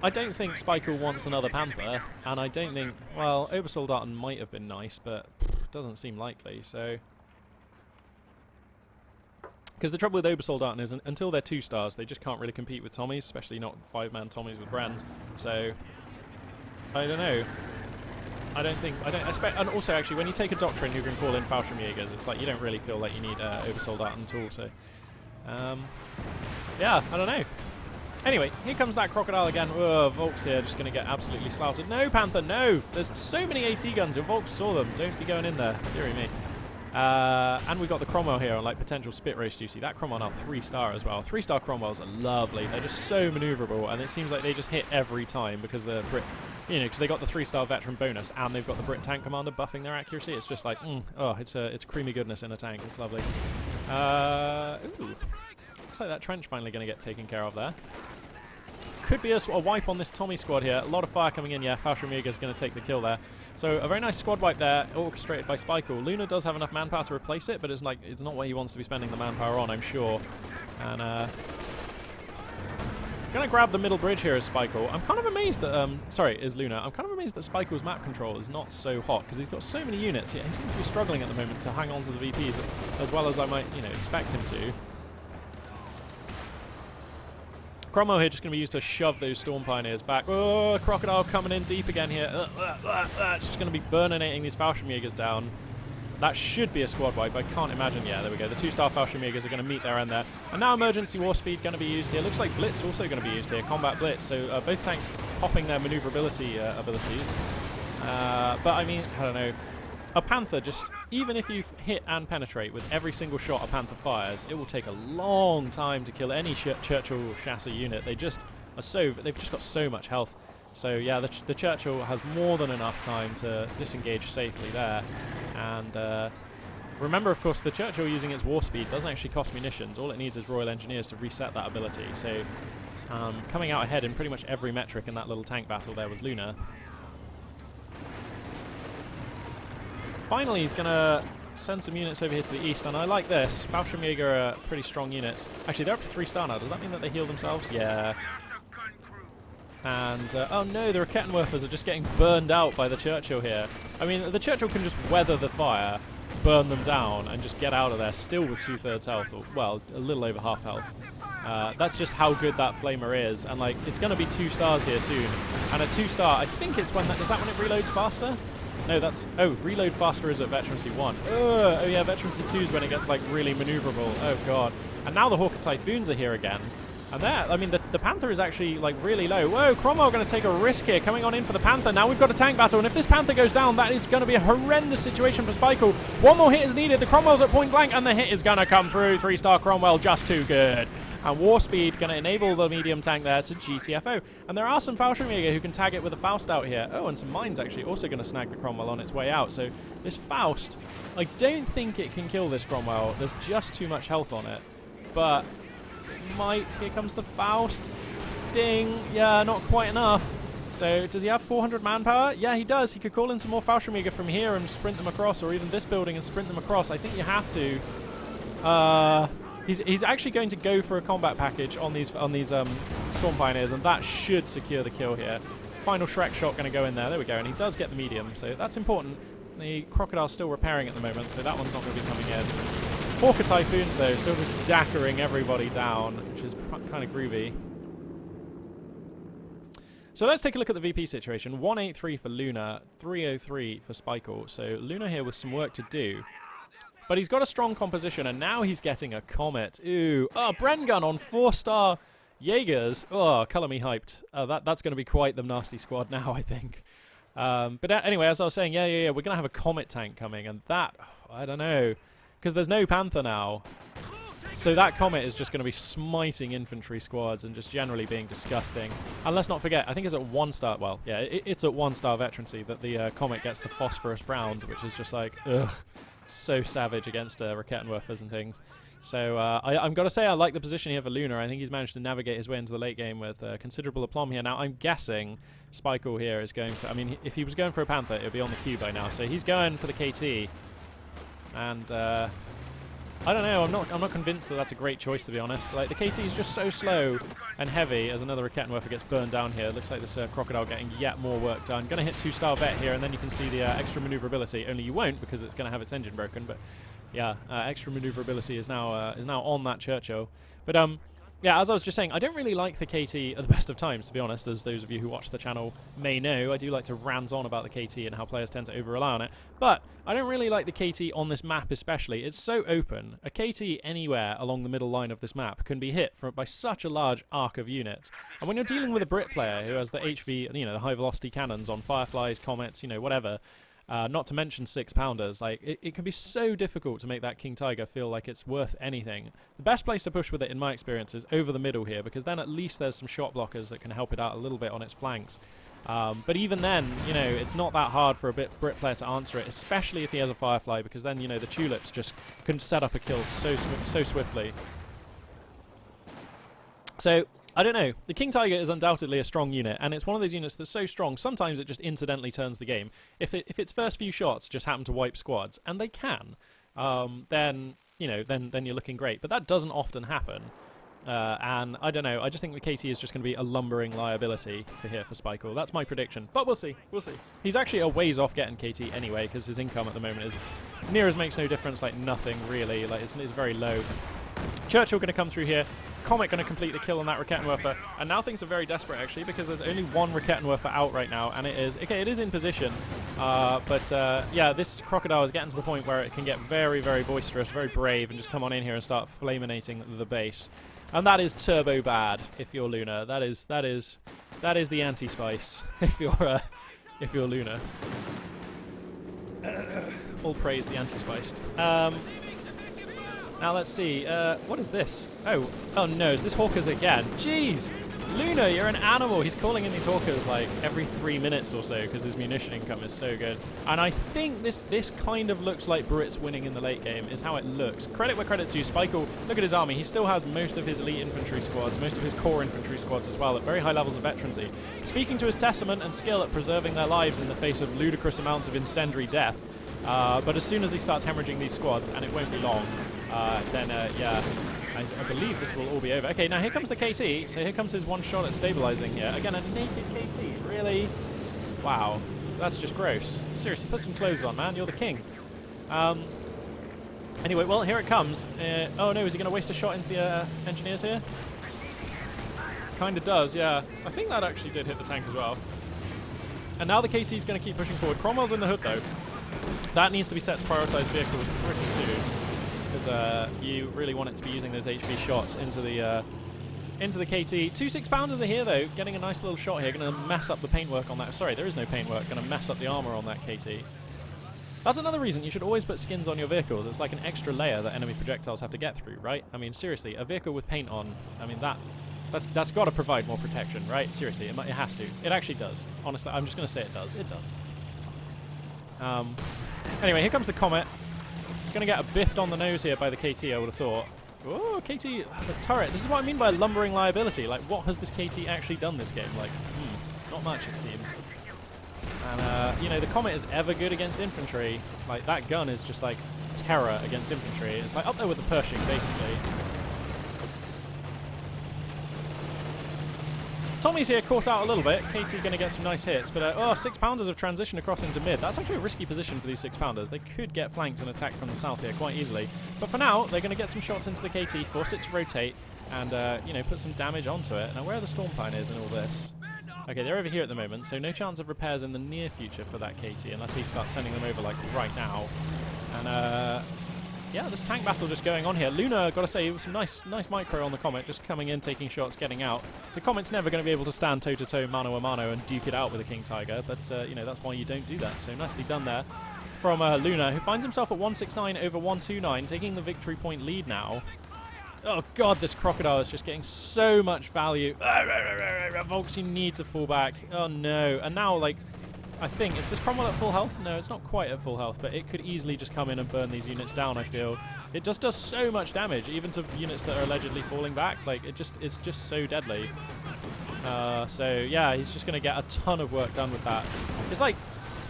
I don't think Spikell wants another Panther, and I don't think, well, Obersoldaten might have been nice, but doesn't seem likely, so... Because the trouble with Obersoldaten is, until they're 2 stars, they just can't really compete with Tommies, especially not 5-man Tommies with Brands, so... I don't know. And also, actually, when you take a Doctrine who can call in Fallschirmjägers, it's like you don't really feel like you need Obersoldaten at all, so... yeah, I don't know. Anyway, here comes that Crocodile again. Whoa, Volks here just going to get absolutely slaughtered. No, Panther, no! There's so many AT guns, your Volks saw them. Don't be going in there, dearie me. And we've got the Cromwell here on like potential spit race duty. That Cromwell now 3-star as well. 3-star Cromwells are lovely. They're just so maneuverable, and it seems like they just hit every time because the Brit, you know, because they got the 3-star veteran bonus and they've got the Brit tank commander buffing their accuracy. It's just like, oh, it's creamy goodness in a tank. It's lovely. Ooh, looks like that trench finally going to get taken care of there. Could be a wipe on this Tommy squad here. A lot of fire coming in. Yeah, Fallschirmjäger is going to take the kill there. So a very nice squad wipe there, orchestrated by Spikell. Luna does have enough manpower to replace it, but it's like it's not what he wants to be spending the manpower on, I'm sure. And Gonna grab the middle bridge here as Spikell. I'm kind of amazed that, sorry, is Luna. I'm kind of amazed that Spikell's map control is not so hot, because he's got so many units. He seems to be struggling at the moment to hang on to the VPs as well as I might, you know, expect him to. Cromwell here just going to be used to shove those Storm Pioneers back. Oh, Crocodile coming in deep again here. It's just going to be burninating these Fallschirmjägers down. That should be a squad wipe. I can't imagine. Yeah, there we go. The 2-star Fallschirmjägers are going to meet their end there. And now Emergency War Speed going to be used here. Looks like Blitz also going to be used here. Combat Blitz. So both tanks popping their maneuverability abilities. But I mean, I don't know. A Panther, just even if you hit and penetrate with every single shot a Panther fires, it will take a long time to kill any Churchill chassis unit. They've just got so much health. So yeah, the Churchill has more than enough time to disengage safely there. And remember, of course, the Churchill using its war speed doesn't actually cost munitions. All it needs is Royal Engineers to reset that ability. So coming out ahead in pretty much every metric in that little tank battle there was Luna. Finally, he's going to send some units over here to the east, and I like this. Fallschirmjäger are pretty strong units. Actually, they're up to 3-star now. Does that mean that they heal themselves? Yeah. And, oh no, the Rakettenwerfers are just getting burned out by the Churchill here. I mean, the Churchill can just weather the fire, burn them down, and just get out of there still with 2/3 health, or, well, a little over half health. That's just how good that Flamer is, and, like, it's going to be 2 stars here soon. And a 2-star, I think it's when that, is that when it reloads faster? No, that's... Oh, reload faster is at Veterancy 1. Oh, yeah, Veterancy 2 is when it gets, like, really maneuverable. Oh, God. And now the Hawker Typhoons are here again. And there, I mean, the Panther is actually, like, really low. Whoa, Cromwell going to take a risk here, coming on in for the Panther. Now we've got a tank battle, and if this Panther goes down, that is going to be a horrendous situation for Spikell. One more hit is needed. The Cromwell's at point blank, and the hit is going to come through. 3-star Cromwell, just too good. And War Speed going to enable the medium tank there to GTFO. And there are some Fallschirmjäger who can tag it with a Faust out here. Oh, and some mines actually also going to snag the Cromwell on its way out. So this Faust, I don't think it can kill this Cromwell. There's just too much health on it. But it might. Here comes the Faust. Ding. Yeah, not quite enough. So does he have 400 manpower? Yeah, he does. He could call in some more Fallschirmjäger from here and sprint them across, or even this building and sprint them across. I think you have to. He's actually going to go for a combat package on these Storm Pioneers, and that should secure the kill here. Final Shrek shot going to go in there. There we go, and he does get the medium, so that's important. The Crocodile's still repairing at the moment, so that one's not going to be coming in. Hawker Typhoons, though, still just dackering everybody down, which is kind of groovy. So let's take a look at the VP situation. 183 for Luna, 303 for Spikell. So Luna here with some work to do. But he's got a strong composition, and now he's getting a Comet. Ooh. Oh, Bren gun on 4-star Jaegers. Oh, colour me hyped. That's going to be quite the nasty squad now, I think. But anyway, as I was saying, yeah, we're going to have a Comet tank coming, and that, I don't know, because there's no Panther now. So that Comet is just going to be smiting infantry squads and just generally being disgusting. And let's not forget, I think it's at 1-star, well, yeah, it's at 1-star veterancy that the Comet gets the phosphorus round, which is just like, ugh. So savage against Rakettenwerfers and things. So I'm going to say I like the position here for Luna. I think he's managed to navigate his way into the late game with considerable aplomb here. Now, I'm guessing Spikell here is going for... I mean, if he was going for a Panther, it would be on the queue by now. So he's going for the KT. And I don't know. I'm not convinced that that's a great choice, to be honest. Like, the KT is just so slow and heavy as another Rakettenwerfer gets burned down here. It looks like this Crocodile getting yet more work done. Going to hit 2-star vet here, and then you can see the extra maneuverability. Only you won't, because it's going to have its engine broken. But yeah, extra maneuverability is now on that Churchill. But yeah, as I was just saying, I don't really like the KT at the best of times, to be honest, as those of you who watch the channel may know. I do like to rant on about the KT and how players tend to over-rely on it. But I don't really like the KT on this map especially. It's so open. A KT anywhere along the middle line of this map can be hit by such a large arc of units. And when you're dealing with a Brit player who has the HV, you know, the high-velocity cannons on Fireflies, Comets, you know, whatever... not to mention 6-pounders, like it can be so difficult to make that King Tiger feel like it's worth anything. The best place to push with it, in my experience, is over the middle here, because then at least there's some shot blockers that can help it out a little bit on its flanks. But even then, you know, it's not that hard for a Brit player to answer it, especially if he has a Firefly, because then, you know, the Tulips just can set up a kill so swiftly. So... I don't know. The King Tiger is undoubtedly a strong unit, and it's one of those units that's so strong, sometimes it just incidentally turns the game. If its first few shots just happen to wipe squads, and they can, then, you know, then you're looking great. But that doesn't often happen. And I don't know, I just think the KT is just going to be a lumbering liability for Spikell. That's my prediction. But we'll see, we'll see. He's actually a ways off getting KT anyway, because his income at the moment is near as makes no difference, like nothing really, like it's very low. Churchill going to come through here. Comet going to complete the kill on that Rakettenwerfer. And now things are very desperate actually, because there's only one Rakettenwerfer out right now, and it is, okay, it is in position. Yeah, this Crocodile is getting to the point where it can get very, very boisterous, very brave, and just come on in here and start flaminating the base. And that is turbo bad if you're Luna. That is the anti-spice if you're Luna. All praise the anti-spiced. Now let's see. What is this? Oh no! Is this Hawkers again? Jeez, Luna, you're an animal. He's calling in these Hawkers like every 3 minutes or so because his munition income is so good. And I think this kind of looks like Brits winning in the late game is how it looks. Credit where credit's due. Spikell, look at his army. He still has most of his elite infantry squads, most of his core infantry squads as well at very high levels of veterancy. Speaking to his testament and skill at preserving their lives in the face of ludicrous amounts of incendiary death. But as soon as he starts hemorrhaging these squads, and it won't be long, then yeah, I believe this will all be over. Okay, now here comes the KT. So here comes his one shot at stabilizing here. Again, a naked KT. Really? Wow. That's just gross. Seriously, put some clothes on, man. You're the king. Anyway, well, here it comes. Oh no, is he going to waste a shot into the engineers here? Kind of does, yeah. I think that actually did hit the tank as well. And now the KT is going to keep pushing forward. Cromwell's in the hood, though. That needs to be set to prioritize vehicles pretty soon, because you really want it to be using those HP shots into the KT. 2 6-pounders are here though, getting a nice little shot here. Going to mess up the paintwork on that. Sorry, there is no paintwork. Going to mess up the armor on that KT. That's another reason you should always put skins on your vehicles. It's like an extra layer that enemy projectiles have to get through, right? I mean, seriously, a vehicle with paint on. I mean that's got to provide more protection, right? Seriously, it has to. It actually does. Honestly, I'm just going to say it does. It does. Anyway, here comes the Comet. It's going to get a biffed on the nose here by the KT, I would have thought. Oh, KT, the turret. This is what I mean by lumbering liability. Like, what has this KT actually done this game? Like, not much, it seems. And, you know, the Comet is ever good against infantry. Like, that gun is just, like, terror against infantry. It's, like, up there with the Pershing, basically. Tommy's here caught out a little bit. KT's going to get some nice hits, but 6-pounders have transitioned across into mid. That's actually a risky position for these 6-pounders. They could get flanked and attacked from the south here quite easily. But for now, they're going to get some shots into the KT, force it to rotate, and you know, put some damage onto it. Now, where are the storm pioneers in all this? Okay, they're over here at the moment, so no chance of repairs in the near future for that KT unless he starts sending them over like right now. And yeah, this tank battle just going on here. Luna, gotta say, it was some nice micro on the Comet, just coming in, taking shots, getting out. The Comet's never going to be able to stand toe-to-toe, mano-a-mano, and duke it out with a King Tiger, but, you know, that's why you don't do that. So nicely done there from Luna, who finds himself at 169 over 129, taking the victory point lead now. Oh, God, this Crocodile is just getting so much value. Volks, you need to fall back. Oh, no. And now, like, I think, is this Cromwell at full health? No, it's not quite at full health, but it could easily just come in and burn these units down, I feel. It just does so much damage, even to units that are allegedly falling back. Like, it's just so deadly. So, yeah, he's just going to get a ton of work done with that. It's like,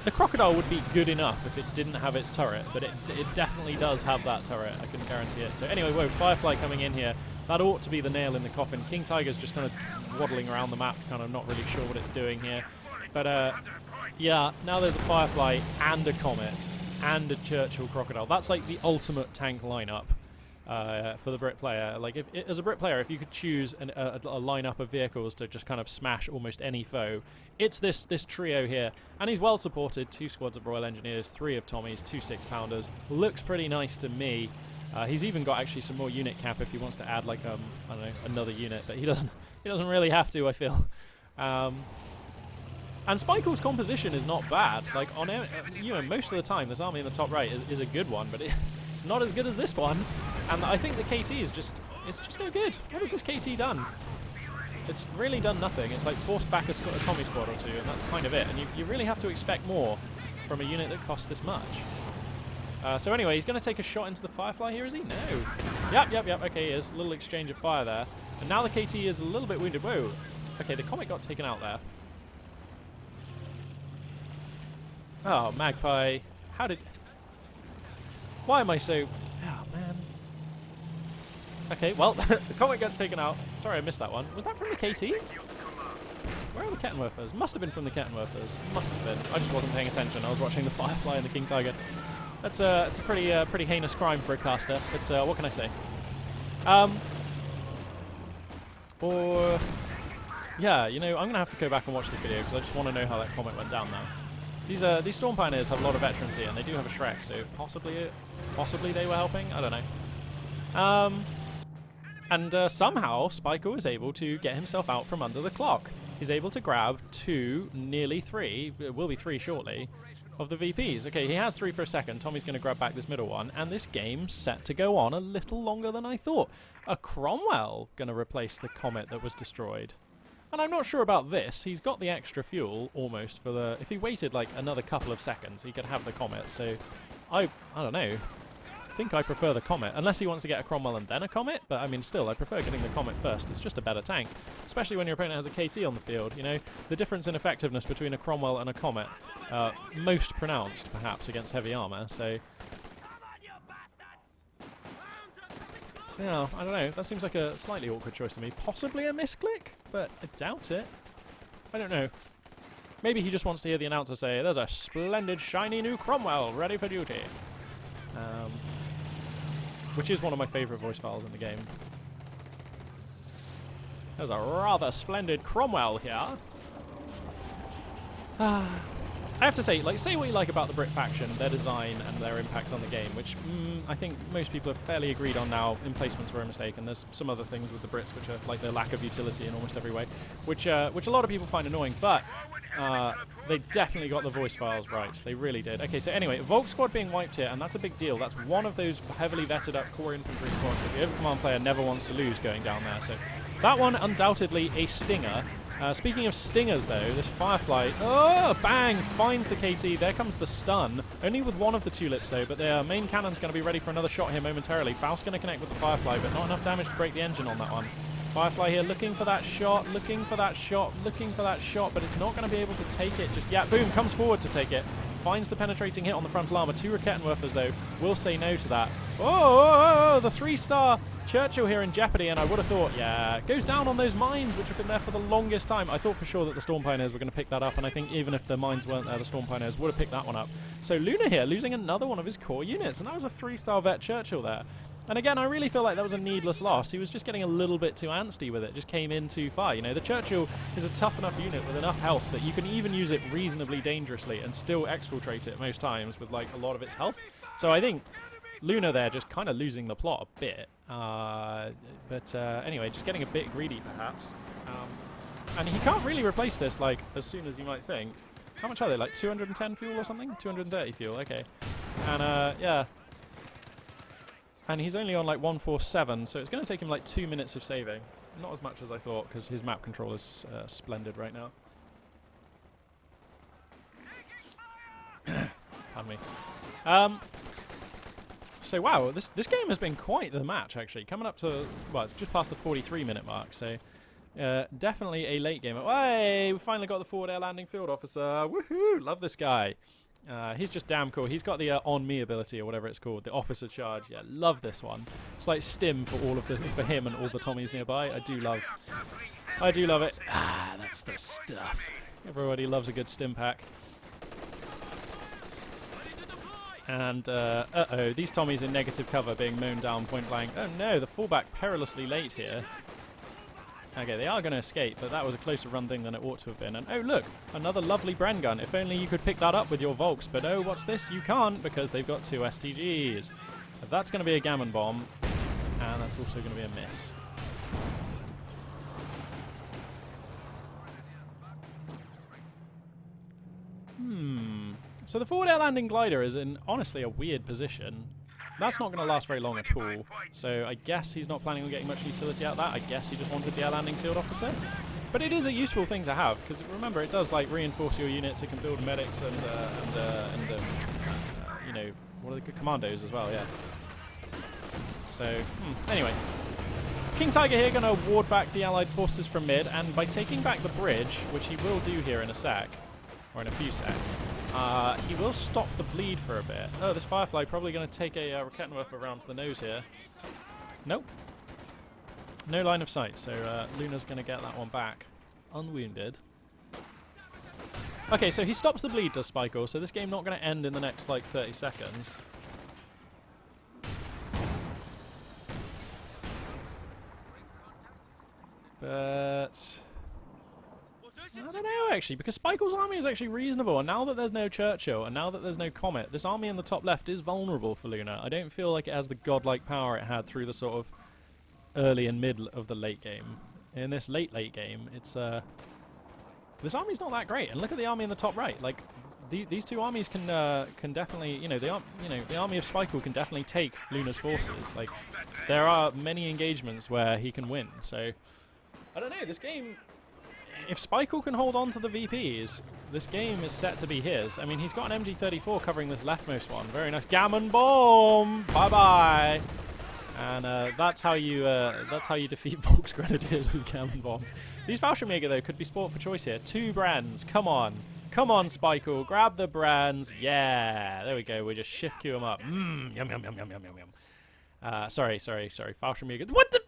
the Crocodile would be good enough if it didn't have its turret, but it definitely does have that turret. I can guarantee it. So anyway, whoa, Firefly coming in here. That ought to be the nail in the coffin. King Tiger's just kind of waddling around the map, kind of not really sure what it's doing here. But, yeah, now there's a Firefly and a Comet and a Churchill Crocodile. That's like the ultimate tank lineup for the Brit player. Like, as a Brit player, if you could choose a lineup of vehicles to just kind of smash almost any foe, it's this trio here. And he's well supported. 2 squads of Royal Engineers, 3 of Tommies, 2 6-pounders. Looks pretty nice to me. He's even got actually some more unit cap if he wants to add like I don't know, another unit, but he doesn't really have to, I feel. And Spikell's composition is not bad. Like, on you know, most of the time, this army in the top right is a good one, but it's not as good as this one. And I think the KT is just no good. What has this KT done? It's really done nothing. It's like forced back a Tommy squad or 2, and that's kind of it. And you really have to expect more from a unit that costs this much. So anyway, he's going to take a shot into the Firefly here, is he? No. Yep. Okay, he is. A little exchange of fire there. And now the KT is a little bit wounded. Whoa. Okay, the Comet got taken out there. Oh, Magpie. Why am I so... Oh, man. Okay, well, the Comet gets taken out. Sorry, I missed that one. Was that from the KT? Where are the Kettenwerfers? Must have been from the Kettenwerfers. Must have been. I just wasn't paying attention. I was watching the Firefly and the King Tiger. It's a pretty heinous crime for a caster, but what can I say? Yeah, you know, I'm going to have to go back and watch this video because I just want to know how that Comet went down now. These Storm Pioneers have a lot of veterancy and they do have a Shrek, so possibly they were helping? I don't know. And somehow Spikell is able to get himself out from under the clock. He's able to grab 2, nearly 3, it will be 3 shortly, of the VPs. Okay, he has 3 for a second. Tommy's going to grab back this middle one, and this game's set to go on a little longer than I thought. A Cromwell going to replace the Comet that was destroyed. And I'm not sure about this. He's got the extra fuel, almost, for the... If he waited, like, another couple of seconds, he could have the Comet, so... I don't know. I think I prefer the Comet, unless he wants to get a Cromwell and then a Comet, but I mean still I prefer getting the Comet first. It's just a better tank, especially when your opponent has a KT on the field. You know, the difference in effectiveness between a Cromwell and a Comet, most pronounced perhaps against heavy armor, so yeah, I don't know, that seems like a slightly awkward choice to me. Possibly a misclick, but I doubt it. I don't know. Maybe he just wants to hear the announcer say, there's a splendid shiny new Cromwell ready for duty. Which is one of my favourite voice files in the game. There's a rather splendid Cromwell here. I have to say, like, say what you like about the Brit faction, their design and their impact on the game, which I think most people have fairly agreed on now. Emplacements were a mistake, and there's some other things with the Brits which are like their lack of utility in almost every way, which a lot of people find annoying, but they definitely got the voice files right. They really did. Okay, so anyway, Volk squad being wiped here, and that's a big deal. That's one of those heavily vetted up core infantry squads that the Overcommand player never wants to lose going down there. So that one, undoubtedly a stinger. Speaking of stingers, though, this Firefly, oh, bang, finds the KT. There comes the stun. Only with one of the tulips, though, but their main cannon's going to be ready for another shot here momentarily. Faust's going to connect with the Firefly, but not enough damage to break the engine on that one. Firefly here looking for that shot, looking for that shot, looking for that shot, but it's not going to be able to take it just yet. Boom, comes forward to take it. Finds the penetrating hit on the frontal armor. 2 Rakettenwerfers, though, will say no to that. Oh, the 3-star Churchill here in jeopardy, and I would have thought, yeah, goes down on those mines, which have been there for the longest time. I thought for sure that the Storm Pioneers were going to pick that up, and I think even if the mines weren't there, the Storm Pioneers would have picked that one up. So Luna here losing another one of his core units, and that was a 3-star vet Churchill there. And again, I really feel like that was a needless loss. He was just getting a little bit too antsy with it, just came in too far. You know, the Churchill is a tough enough unit with enough health that you can even use it reasonably dangerously and still exfiltrate it most times with like a lot of its health. So I think Luna there just kind of losing the plot a bit. Anyway, just getting a bit greedy perhaps. And he can't really replace this like as soon as you might think. How much are they? Like 210 fuel or something? 230 fuel, okay. And yeah. And he's only on like 147, so it's going to take him like 2 minutes of saving. Not as much as I thought, because his map control is splendid right now. Pardon me. So wow, this game has been quite the match actually. Coming up to, well, it's just past the 43-minute mark, so definitely a late game. Hey, we finally got the forward air landing field officer. Woohoo! Love this guy. He's just damn cool. He's got the on me ability or whatever it's called, the officer charge. Yeah, love this one. It's like stim for for him and all the Tommies nearby. I do love it. Ah, that's the stuff. Everybody loves a good stim pack. And these Tommies in negative cover being mown down point blank. Oh no, the fallback perilously late here. Okay, they are going to escape, but that was a closer run thing than it ought to have been. And oh look, another lovely Bren gun. If only you could pick that up with your Volks, but oh, what's this? You can't, because they've got 2 STGs. But that's going to be a gammon bomb, and that's also going to be a miss. So the forward air landing glider is in, honestly, a weird position. That's not going to last very long at all, so I guess he's not planning on getting much utility out of that. I guess he just wanted the air landing field officer. But it is a useful thing to have, because remember, it does like reinforce your units. It can build medics and you know, what are the commandos as well, yeah. So, anyway. King Tiger here going to ward back the allied forces from mid, and by taking back the bridge, which he will do here in a sec, or in a few secs, he will stop the bleed for a bit. Oh, this Firefly probably going to take a Rakettenwerfer around to the nose here. Nope. No line of sight, so Luna's going to get that one back unwounded. Okay, so he stops the bleed, does Spikell, so this game not going to end in the next, like, 30 seconds. But I don't know, actually, because Spikell's army is actually reasonable, and now that there's no Churchill, and now that there's no Comet, this army in the top left is vulnerable for Luna. I don't feel like it has the godlike power it had through the sort of early and mid of the late game. In this late game, it's this army's not that great. And look at the army in the top right. Like these two armies can definitely, the army of Spikell can definitely take Luna's forces. Like there are many engagements where he can win. So I don't know. This game, if Spikell can hold on to the VPs, this game is set to be his. I mean, he's got an MG34 covering this leftmost one. Very nice. Gammon bomb. Bye bye. And that's how you defeat Volks Grenadiers with gammon bombs. These Fallschirmjäger, though, could be sport for choice here. 2 brands. Come on. Come on, Spikell. Grab the brands. Yeah. There we go. We just shift queue them up. Yum, yum, yum, yum, yum, yum, yum. Sorry. Fallschirmjäger. What the?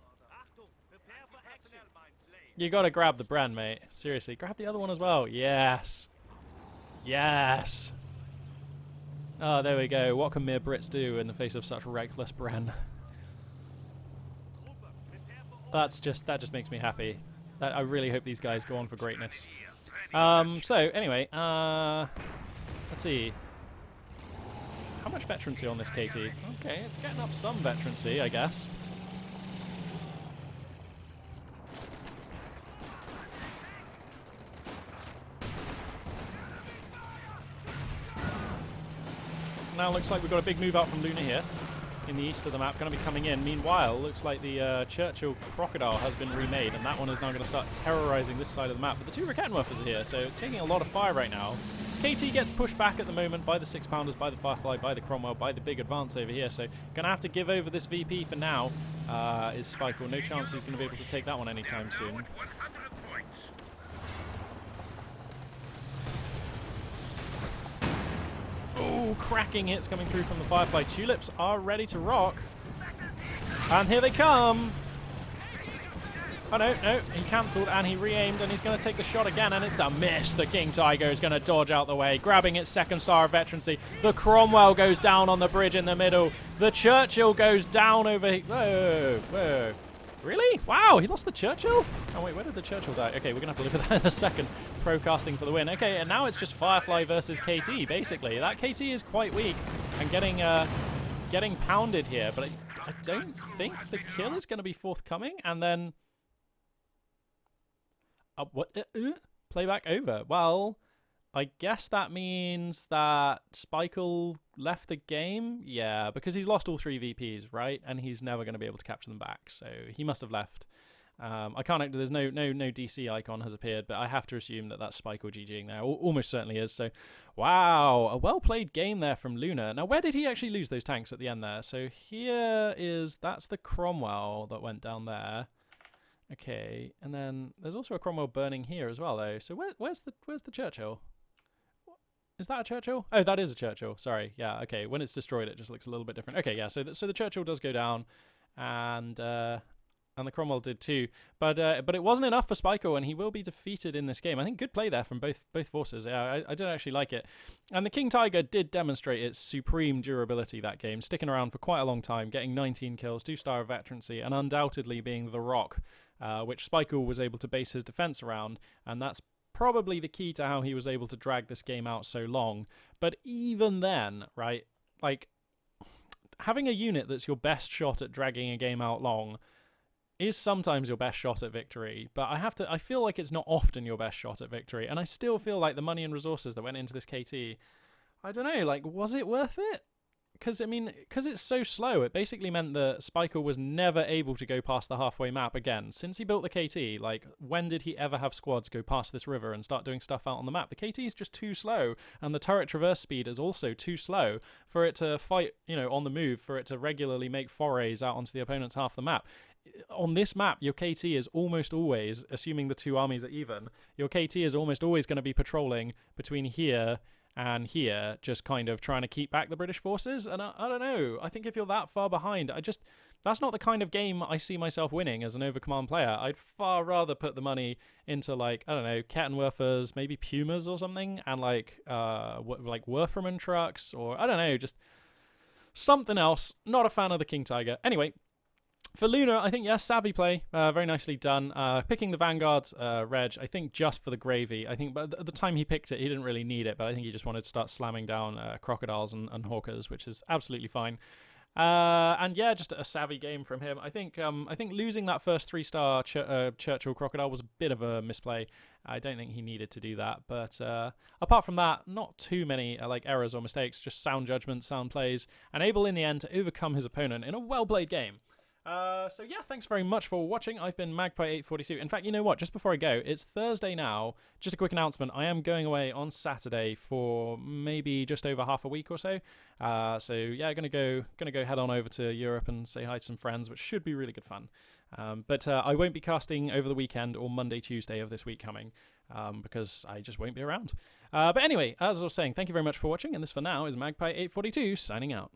You gotta grab the brand, mate. Seriously. Grab the other one as well. Yes. Yes. Oh, there we go. What can mere Brits do in the face of such reckless brand? That just makes me happy. I really hope these guys go on for greatness. So anyway, let's see. How much veterancy on this KT? Okay, it's getting up some veterancy, I guess. Now looks like we've got a big move out from Luna here. In the east of the map, going to be coming in. Meanwhile, looks like the Churchill Crocodile has been remade, and that one is now going to start terrorizing this side of the map. But the 2 Rakettenwerfers are here, so it's taking a lot of fire right now. KT gets pushed back at the moment by the 6-pounders, by the Firefly, by the Cromwell, by the big advance over here. So going to have to give over this VP for now. Is Spikell. No chance he's going to be able to take that one anytime soon. Oh, cracking hits coming through from the Firefly. Tulips are ready to rock. And here they come. Oh, no, he cancelled and he re-aimed and he's going to take the shot again and it's a miss. The King Tiger is going to dodge out the way, grabbing its 2nd star of veterancy. The Cromwell goes down on the bridge in the middle. The Churchill goes down over here. Whoa. Really? Wow, he lost the Churchill? Oh, wait, where did the Churchill die? Okay, we're going to have to look at that in a second. Procasting for the win. Okay, and now it's just Firefly versus KT, basically. That KT is quite weak and getting pounded here, but I don't think the kill is going to be forthcoming. And then... what? Playback over. Well, I guess that means that Spikell left the game? Yeah, because he's lost all 3 VPs, right? And he's never going to be able to capture them back, so he must have left. I can't. There's no DC icon has appeared, but I have to assume that that's Spikell GGing there. Almost certainly is. So, wow, a well-played game there from Luna. Now, where did he actually lose those tanks at the end there? So that's the Cromwell that went down there. Okay, and then there's also a Cromwell burning here as well, though. So where's the Churchill? Is that a Churchill? Oh, that is a Churchill. Sorry. Yeah. Okay. When it's destroyed, it just looks a little bit different. Okay. Yeah. So the Churchill does go down, and the Cromwell did too. But it wasn't enough for Spikell, and he will be defeated in this game. I think good play there from both forces. Yeah, I did actually like it. And the King Tiger did demonstrate its supreme durability that game, sticking around for quite a long time, getting 19 kills, 2-star of veterancy, and undoubtedly being the rock, which Spikell was able to base his defense around, and that's probably the key to how he was able to drag this game out so long. But even then, right, like, having a unit that's your best shot at dragging a game out long is sometimes your best shot at victory, but I feel like it's not often your best shot at victory, and I still feel like the money and resources that went into this KT, I don't know, like, was it worth it? Because it's so slow, it basically meant that Spikell was never able to go past the halfway map again. Since he built the KT, like, when did he ever have squads go past this river and start doing stuff out on the map? The KT is just too slow, and the turret traverse speed is also too slow for it to fight, on the move, for it to regularly make forays out onto the opponent's half the map. On this map, your KT is almost always, assuming the 2 armies are even, your KT is almost always going to be patrolling between here and here, just kind of trying to keep back the British forces. And I don't know, I think if you're that far behind, that's not the kind of game I see myself winning as an Overcommand player. I'd far rather put the money into, like, I don't know, Kettenwerfers, maybe Pumas or something, and like Werferman trucks, or I don't know, just something else. Not a fan of the King Tiger. Anyway, for Luna, I think, yeah, savvy play. Very nicely done. Picking the Vanguard reg, I think just for the gravy. I think but at the time he picked it, he didn't really need it, but I think he just wanted to start slamming down Crocodiles and Hawkers, which is absolutely fine. And yeah, just a savvy game from him. I think losing that first 3-star Churchill Crocodile was a bit of a misplay. I don't think he needed to do that. But apart from that, not too many like errors or mistakes, just sound judgment, sound plays, and able in the end to overcome his opponent in a well-played game. So yeah, thanks very much for watching. I've been Magpie842. In fact, you know what? Just before I go, it's Thursday now. Just a quick announcement. I am going away on Saturday for maybe just over half a week or so. So yeah, gonna go head on over to Europe and say hi to some friends, which should be really good fun. But I won't be casting over the weekend or Monday, Tuesday of this week coming, because I just won't be around. But anyway, as I was saying, thank you very much for watching, and this for now is Magpie842 signing out.